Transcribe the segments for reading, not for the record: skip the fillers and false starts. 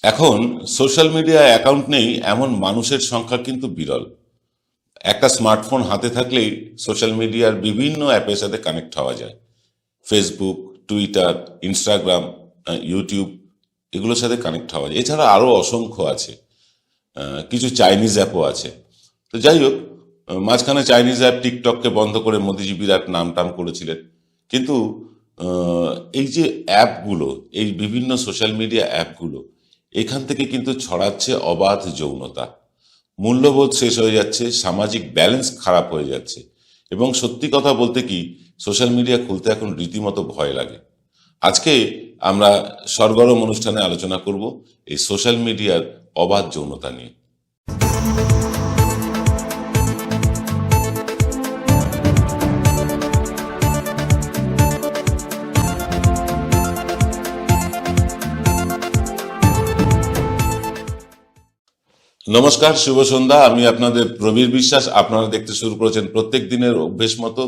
এখন social media account নেই এমন মানুষের সংখ্যা কিন্তু বিরল। একটা স্মার্টফোন হাতে থাকলেই সোশ্যাল মিডিয়ার বিভিন্ন অ্যাপের সাথে কানেক্ট হওয়া যায়। ফেসবুক, টুইটার, ইনস্টাগ্রাম, ইউটিউব, এগুলোর সাথে কানেক্ট হওয়া যায়। এছাড়া আরও অসংখ্য আছে। কিছু চাইনিজ অ্যাপও আছে। তো যাই হোক, মাঝখানে চাইনিজ অ্যাপ টিকটককে বন্ধ করে মোদিজি বিরাট নাম টাম করেছিলেন। কিন্তু এই যে অ্যাপগুলো, এই বিভিন্ন সোশ্যাল মিডিয়া অ্যাপগুলো, এখান থেকে কিন্তু ছড়াচ্ছে অবাধ যৌনতা। মূল্যবোধ শেষ হয়ে যাচ্ছে, সামাজিক ব্যালেন্স খারাপ হয়ে যাচ্ছে। এবং সত্যি কথা বলতে কি, সোশ্যাল মিডিয়া খুলতে এখন রীতিমতো ভয় লাগে। আজকে আমরা সরগরম অনুষ্ঠানে আলোচনা করব এই সোশ্যাল মিডিয়ার অবাধ যৌনতা নিয়ে। নমস্কার, শুভ সন্ধ্যা। আমি আপনাদের প্রবীর বিশ্বাস। আপনারা দেখতে শুরু করেছেন প্রত্যেক দিনের অভ্যেস মতো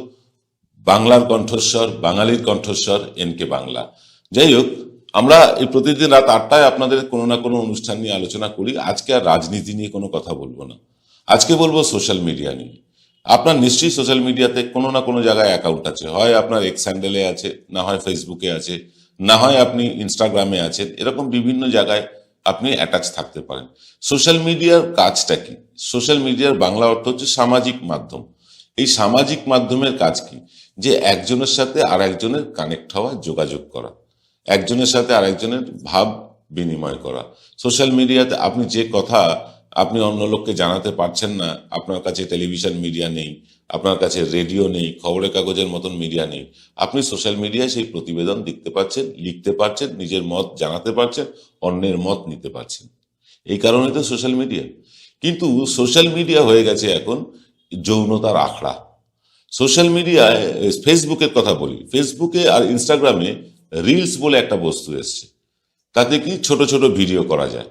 বাংলার কণ্ঠস্বর, বাঙালির কণ্ঠস্বর, এনকে বাংলা। যাই হোক, আমরা এই প্রতিদিন রাত 8টায় আপনাদের কোনো না কোনো অনুষ্ঠান নিয়ে আলোচনা করি। আজকে আর রাজনীতি নিয়ে কোনো কথা বলবো না, আজকে বলবো সোশ্যাল মিডিয়া নিয়ে। আপনার নিশ্চয়ই সোশ্যাল মিডিয়াতে কোনো না কোনো জায়গায় অ্যাকাউন্ট আছে, হয় আপনার এক্স হ্যান্ডেলে আছে, না হয় ফেসবুকে আছে, না হয় আপনি ইনস্টাগ্রামে আছেন। এরকম বিভিন্ন জায়গায় আপনি অ্যাটাচ থাকতে পারেন। সোশ্যাল মিডিয়ার কাজটা কি? সোশ্যাল মিডিয়ার বাংলা অর্থ হচ্ছে সামাজিক মাধ্যম। এই সামাজিক মাধ্যমের কাজ কি? যে একজনের সাথে আর একজনের কানেক্ট হওয়া, যোগাযোগ করা, একজনের সাথে আর একজনের ভাব বিনিময় করা। সোশ্যাল মিডিয়াতে আপনি যে কথা আপনি অন্য লোককে জানাতে পারছেন না, আপনার কাছে টেলিভিশন মিডিয়া নেই, আপনার কাছে রেডিও নেই, খবরের কাগজের মতন মিডিয়া নেই, আপনি সোশ্যাল মিডিয়ায় সেই প্রতিবেদন দেখতে পাচ্ছেন, লিখতে পারছেন, নিজের মত জানাতে পারছেন, অন্যের মত নিতে পারছেন। এই কারণে তো সোশ্যাল মিডিয়া। কিন্তু সোশ্যাল মিডিয়া হয়ে গেছে এখন যৌনতার আখড়া। সোশ্যাল মিডিয়ায় ফেসবুকের কথা বলি, ফেসবুকে আর ইনস্টাগ্রামে রিলস বলে একটা বস্তু এসছে। তাতে কি ছোট ছোট ভিডিও করা যায়,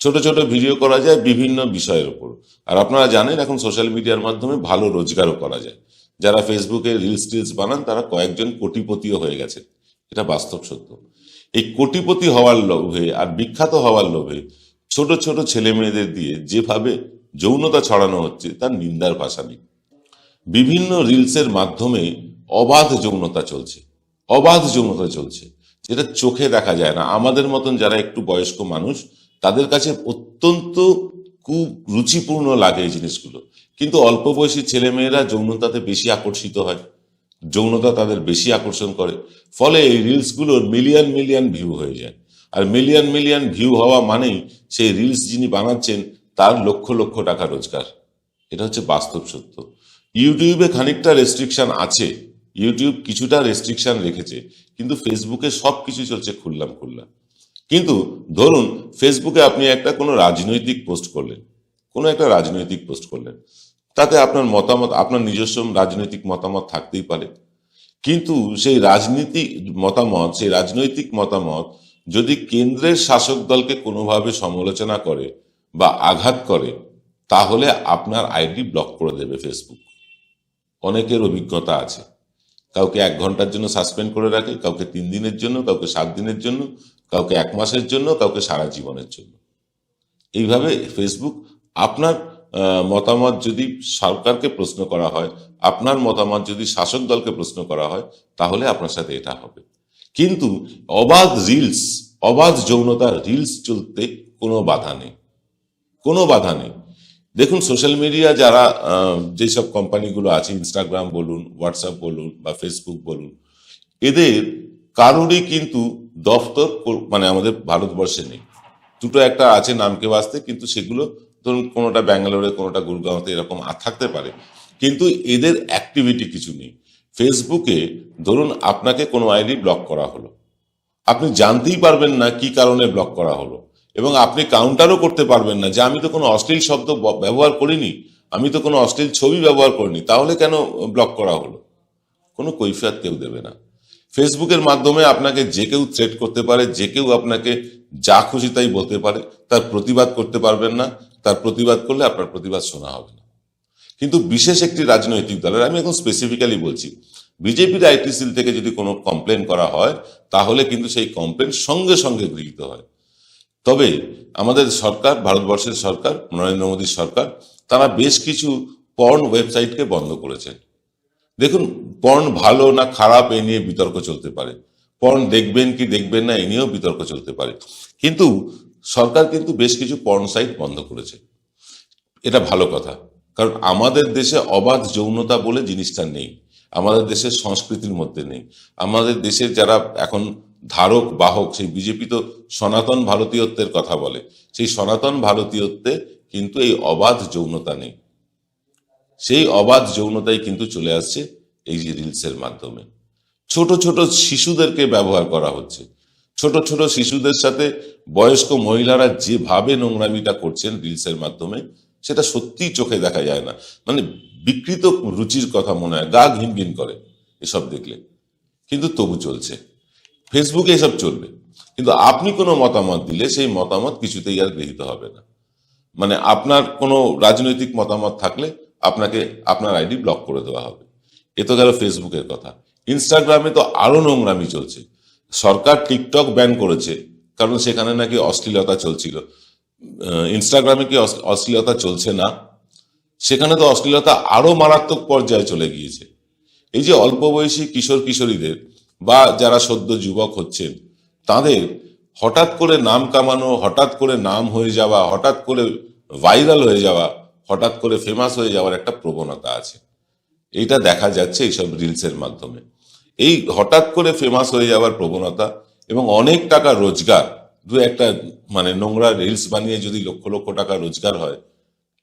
ছোট ছোট ভিডিও করা যায় বিভিন্ন বিষয়ের উপর। আর আপনারা জানেন এখন সোশ্যাল মিডিয়ার মাধ্যমে ভালো রোজগারও করা যায়। যারা ফেসবুকে রিলস টিলস বানান তারা কয়েকজন কোটিপতিও হয়ে গেছে। এটা বাস্তব সত্য। এই কোটিপতি হওয়ার লোভে আর বিখ্যাত হওয়ার লোভে ছোট ছোট ছেলে মেয়েদের দিয়ে যেভাবে যৌনতা ছড়ানো হচ্ছে তার নিন্দার ভাষা নেই। বিভিন্ন রিলসের মাধ্যমে অবাধ যৌনতা চলছে, অবাধ যৌনতা চলছে, যেটা চোখে দেখা যায় না। আমাদের মতন যারা একটু বয়স্ক মানুষ, তাদের কাছে অত্যন্ত রুচিপূর্ণ লাগে এই জিনিসগুলো। কিন্তু অল্প বয়সী ছেলেমেয়েরা যৌনতাতে বেশি আকর্ষিত হয়, যৌনতা তাদের বেশি আকর্ষণ করে। ফলে এই রিলসগুলোর মিলিয়ন মিলিয়ন ভিউ হয়ে যায়। আর মিলিয়ন মিলিয়ন ভিউ হওয়া মানেই সেই রিলস যিনি বানাচ্ছেন তার লক্ষ লক্ষ টাকা রোজগার। এটা হচ্ছে বাস্তব সত্য। ইউটিউবে খানিকটা রেস্ট্রিকশন আছে, ইউটিউব কিছুটা রেস্ট্রিকশন রেখেছে, কিন্তু ফেসবুকে সব কিছু চলছে খুললাম খুললা। কিন্তু ধরুন ফেসবুকে আপনি একটা কোনো রাজনৈতিক পোস্ট করলেন, কোনো একটা রাজনৈতিক পোস্ট করলেন, তাতে আপনার মতামত, আপনার নিজস্ব রাজনৈতিক মতামত থাকতেই পারে। কিন্তু সেই রাজনৈতিক মতামত যদি কেন্দ্রের শাসক দলকে কোনোভাবে সমালোচনা করে বা আঘাত করে, তাহলে আপনার আইডি ব্লক করে দেবে ফেসবুক। অনেকের অভিজ্ঞতা আছে। কাউকে 1 ঘন্টার জন্য সাসপেন্ড করে রাখে, কাউকে 3 দিনের জন্য, কাউকে 7 দিনের জন্য, কাউকে 1 মাসের জন্য, কাউকে সারা জীবনের জন্য। এইভাবে ফেসবুক আপনার মতামত যদি সরকারকে প্রশ্ন করা হয়, আপনার মতামত যদি শাসক দলকে প্রশ্ন করা হয়, তাহলে আপনার সাথে এটা হবে। কিন্তু অবাধ রিলস, অবাধ যৌনতার রিলস চলতে কোনো বাধা নেই, কোনো বাধা নেই। দেখুন সোশ্যাল মিডিয়া যারা যেসব কোম্পানিগুলো আছে, ইনস্টাগ্রাম বলুন, হোয়াটসঅ্যাপ বলুন বা ফেসবুক বলুন, এদের কারোরই কিন্তু দফতর মানে আমাদের ভারতবর্ষে নেই। দুটো একটা আছে নামকে বাঁচতে, কিন্তু সেগুলো ধরুন কোনোটা ব্যাঙ্গালোরে, কোনোটা গুরগাঁওতে, এরকম থাকতে পারে। কিন্তু এদের অ্যাক্টিভিটি কিছু নেই। ফেসবুকে ধরুন আপনাকে কোনো আইডি ব্লক করা হলো, আপনি জানতেই পারবেন না কি কারণে ব্লক করা হলো, এবং আপনি কাউন্টারও করতে পারবেন না যে আমি তো কোনো অশ্লীল শব্দ ব্যবহার করিনি, আমি তো কোনো অশ্লীল ছবি ব্যবহার করিনি, তাহলে কেন ব্লক করা হলো? কোনো কৈফিয়ত কেউ দেবে না। ফেসবুকের মাধ্যমে আপনাকে যে কেউ থ্রেট করতে পারে, যে কেউ আপনাকে যা খুশি তাই বলতে পারে, তার প্রতিবাদ করতে পারবেন না, তার প্রতিবাদ করলে আপনার প্রতিবাদ শোনা হবে না। কিন্তু বিশেষ একটি রাজনৈতিক দলের, আমি এখন স্পেসিফিক্যালি বলছি, বিজেপির আইটি সেল থেকে যদি কোনো কমপ্লেন করা হয়, তাহলে কিন্তু সেই কমপ্লেন সঙ্গে সঙ্গে গৃহীত হয়। তবে আমাদের সরকার, ভারতবর্ষের সরকার, নরেন্দ্র মোদীর সরকার, তারা বেশ কিছু পর্ন ওয়েবসাইটকে বন্ধ করেছে। দেখুন, পর্ন ভালো না খারাপ এ নিয়ে বিতর্ক চলতে পারে, পর্ন দেখবেন কি দেখবেন না এ নিয়েও বিতর্ক চলতে পারে, কিন্তু সরকার কিন্তু বেশ কিছু পর্ন সাইট বন্ধ করেছে। এটা ভালো কথা, কারণ আমাদের দেশে অবাধ যৌনতা বলে জিনিসটা নেই, আমাদের দেশের সংস্কৃতির মধ্যে নেই। আমাদের দেশের যারা এখন ধারক বাহক, সেই বিজেপি তো সনাতন ভারতীয়ত্বের কথা বলে, সেই সনাতন ভারতীয়ত্বে কিন্তু এই অবাধ যৌনতা নেই। সেই অবাধ যৌনতাই কিন্তু চলে আসছে এই যে রিলসের মাধ্যমে। ছোট ছোট শিশুদেরকে ব্যবহার করা হচ্ছে, ছোট ছোট শিশুদের সাথে বয়স্ক মহিলারা যেভাবে নোংরামিটা করছেন রিলসের মাধ্যমে, সেটা সত্যিই চোখে দেখা যায় না। মানে বিকৃত রুচির কথা মনে হয়, গা ঘিন ঘিন করে এসব দেখলে, কিন্তু তবু চলছে। ফেসবুকে এসব চলবে, কিন্তু আপনি কোনো মতামত দিলে সেই মতামত কিছুতেই আর গৃহীত হবে না। মানে আপনার কোনো রাজনৈতিক মতামত থাকলে আপনাকে আপনার আইডি ব্লক করে দেওয়া হবে। এ তো গেল ফেসবুকের কথা। ইনস্টাগ্রামে তো আরো নোংরামি চলছে। সরকার টিকটক ব্যান করেছে, কারণ সেখানে নাকি অশ্লীলতা চলছিল। ইনস্টাগ্রামে কি অশ্লীলতা চলছে না? সেখানে তো অশ্লীলতা আরো মারাত্মক পর্যায়ে চলে গিয়েছে। এই যে অল্প বয়সী কিশোর কিশোরীদের বা যারা সদ্য যুবক হচ্ছেন, তাদের হঠাৎ করে নাম কামানো, হঠাৎ করে নাম হয়ে যাওয়া, হঠাৎ করে ভাইরাল হয়ে যাওয়া, হঠাৎ করে ফেমাস হয়ে যাওয়ার একটা প্রবণতা আছে। এইটা দেখা যাচ্ছে এইসব রিলসের মাধ্যমে। এই হঠাৎ করে ফেমাস হয়ে যাওয়ার প্রবণতা এবং অনেক টাকা রোজগার, দু একটা মানে নোংরা রিলস বানিয়ে যদি লক্ষ লক্ষ টাকা রোজগার হয়,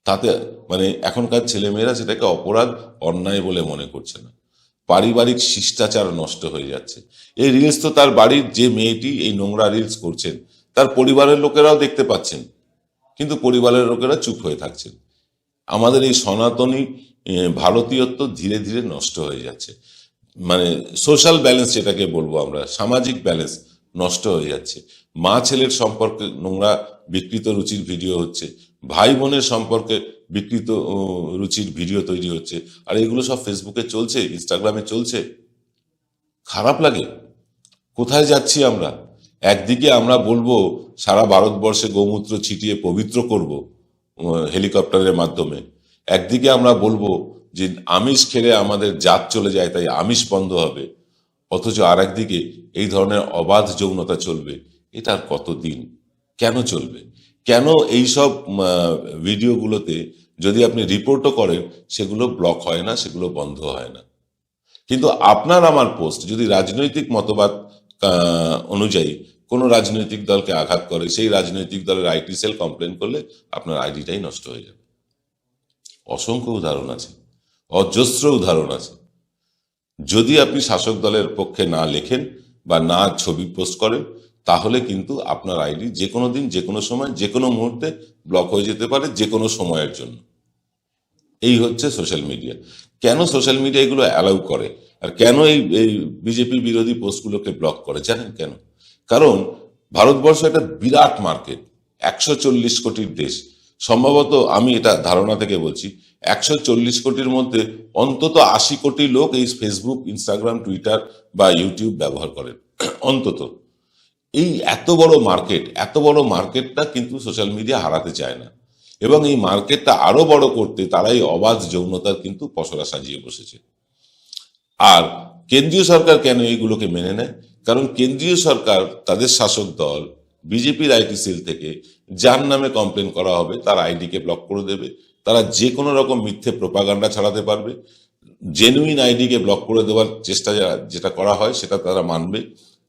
তাতে মানে এখনকার ছেলেমেয়েরা সেটাকে অপরাধ, অন্যায় বলে মনে করছে না। পারিবারিক শিষ্টাচার নষ্ট হয়ে যাচ্ছে। এই রিলস তো তার বাড়ির যে মেয়েটি এই নোংরা রিলস করছেন, তার পরিবারের লোকেরাও দেখতে পাচ্ছেন, কিন্তু পরিবারের লোকেরা চুপ হয়ে থাকছেন। আমাদের এই সনাতনী ভারতীয়ত্ব ধীরে ধীরে নষ্ট হয়ে যাচ্ছে। মানে সোশ্যাল ব্যালেন্স যেটাকে বলবো আমরা, সামাজিক ব্যালেন্স নষ্ট হয়ে যাচ্ছে। মা ছেলের সম্পর্কে নোংরা বিকৃত রুচির ভিডিও হচ্ছে, ভাই বোনের সম্পর্কে বিকৃত রুচির ভিডিও তৈরি হচ্ছে, আর এগুলো সব ফেসবুকে চলছে, ইনস্টাগ্রামে চলছে। খারাপ লাগে। কোথায় যাচ্ছি আমরা? একদিকে আমরা বলবো সারা ভারতবর্ষে গোমূত্র ছিটিয়ে পবিত্র করব হেলিকপ্টারের মাধ্যমে, একদিকে আমরা বলবো যে আমিষ খেলে আমাদের জাত চলে যায়, তাই আমিষ বন্ধ হবে, অথচ আর একদিকে এই ধরনের অবাধ যৌনতা চলবে। এটা আর কতদিন? কেন চলবে? কেন এইসব ভিডিওগুলোতে যদি আপনি রিপোর্টও করেন, সেগুলো ব্লক হয় না, সেগুলো বন্ধ হয় না? কিন্তু আপনার আমার পোস্ট যদি রাজনৈতিক মতবাদ অনুযায়ী কোনো রাজনৈতিক দলকে আঘাত করে, সেই রাজনৈতিক দলের আইটি সেল কমপ্লেন করলে আপনার আইডিটাই নষ্ট হয়ে যাবে। অসংখ্য উদাহরণ আছে, অজস্র উদাহরণ আছে। যদি আপনি শাসক দলের পক্ষে না লেখেন বা না ছবি পোস্ট করেন, তাহলে কিন্তু আপনার আইডি যে কোনো দিন, যে কোনো সময়, যে কোনো মুহূর্তে ব্লক হয়ে যেতে পারে, যে কোনো সময়ের জন্য। এই হচ্ছে সোশ্যাল মিডিয়া। কেন সোশ্যাল মিডিয়া এগুলো অ্যালাউ করে, আর কেন এই বিজেপি বিরোধী পোস্টগুলোকে ব্লক করে, জানেন কেন? কারণ ভারতবর্ষ একটা বিরাট মার্কেট, 140 কোটির দেশ। সম্ভবত আমি এটা ধারণা থেকে বলছি, 140 কোটির মধ্যে অন্তত 80 কোটি লোক এই ফেসবুক, ইনস্টাগ্রাম, টুইটার বা ইউটিউব ব্যবহার করেন অন্তত। এই এত বড় মার্কেট, এত বড় মার্কেটটা কিন্তু সোশ্যাল মিডিয়া হারাতে চায় না, এবং এই মার্কেটটা আরো বড় করতে তারাই অবাধ যৌনতার কিন্তু পসরা সাজিয়ে বসেছে। আর কেন্দ্রীয় সরকার কেন এইগুলোকে মেনে নেয়? কারণ কেন্দ্রীয় সরকার, তাদের শাসক দল বিজেপির আইটি সেল থেকে যার নামে কমপ্লেন করা হবে তার আইডিকে ব্লক করে দেবে। তারা যে কোনো রকম মিথ্যে প্রোপাগান্ডা ছড়াতে পারবে। জেনুইন আইডিকে ব্লক করে দেওয়ার চেষ্টা যেটা করা হয় সেটা তারা মানবে।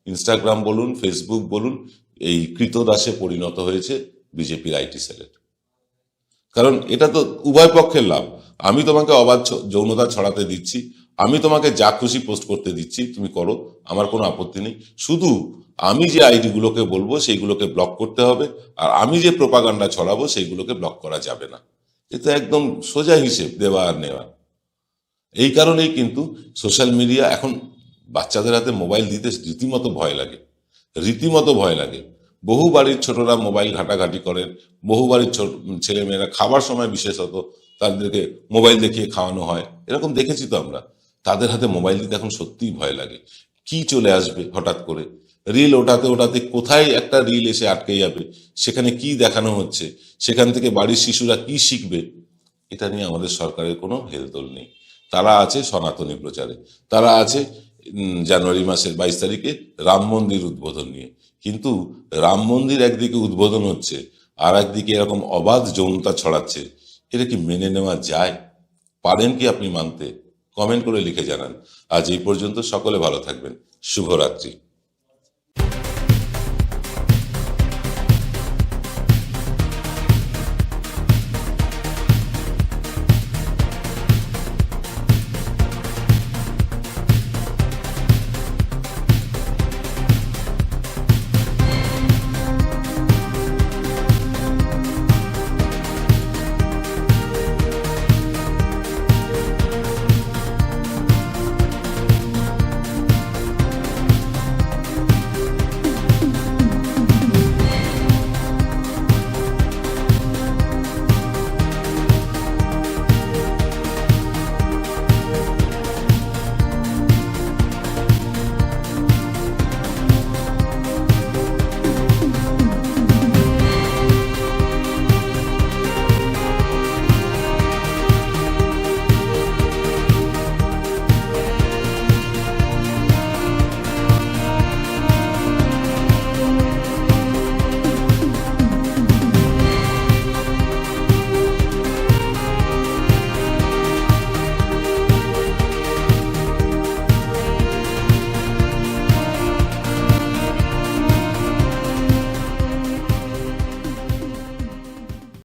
ইনস্টাগ্রাম বলুন, ফেসবুক বলুন, এই কৃতদাসে পরিণত হয়েছে বিজেপির আইটি সেলের। কারণ এটা তো উভয় পক্ষের লাভ। আমি তোমাকে অবাধ যৌনতা ছড়াতে দিচ্ছি, আমি তোমাকে যা খুশি পোস্ট করতে দিচ্ছি, তুমি করো, আমার কোনো আপত্তি নেই। শুধু আমি যে আইডি গুলোকে বলবো সেইগুলোকে ব্লক করতে হবে, আর আমি যে প্রোপাগান্ডা ছড়াবো সেইগুলোকে ব্লক করা যাবে না। এটা একদম সোজা হিসেব, দেওয়া আর নেওয়া। এই কারণেই কিন্তু সোশ্যাল মিডিয়া এখন বাচ্চাদের হাতে মোবাইল দিতে রীতিমতো ভয় লাগে, রীতিমতো ভয় লাগে। বহু বাড়ির ছোটরা মোবাইল ঘাটাঘাটি করেন, বহু বাড়ির ছেলেমেয়েরা খাবার সময় বিশেষত তাদেরকে মোবাইল দেখিয়ে খাওয়ানো হয়, এরকম দেখেছি তো আমরা। তাদের হাতে মোবাইল দিতে এখন সত্যিই ভয় লাগে। কি চলে আসবে হঠাৎ করে? রিল ওঠাতে ওঠাতে কোথায় একটা রিল এসে আটকে যাবে, সেখানে কি দেখানো হচ্ছে, সেখান থেকে বাড়ির শিশুরা কি শিখবে, এটা নিয়ে আমাদের সরকারের কোনো হেলদোল নেই। তারা আছে সনাতনী প্রচারে, তারা আছে জানুয়ারি মাসের 22 তারিখে রাম মন্দির উদ্বোধন নিয়ে। কিন্তু রাম মন্দির একদিকে উদ্বোধন হচ্ছে, আর একদিকে এরকম অবাধ যৌনতা ছড়াচ্ছে, এটা কি মেনে নেওয়া যায়? পারেন কি আপনি মানতে? কমেন্ট করে লিখে জানান। আজ এই পর্যন্ত, সকলে ভালো থাকবেন। শুভরাত্রি।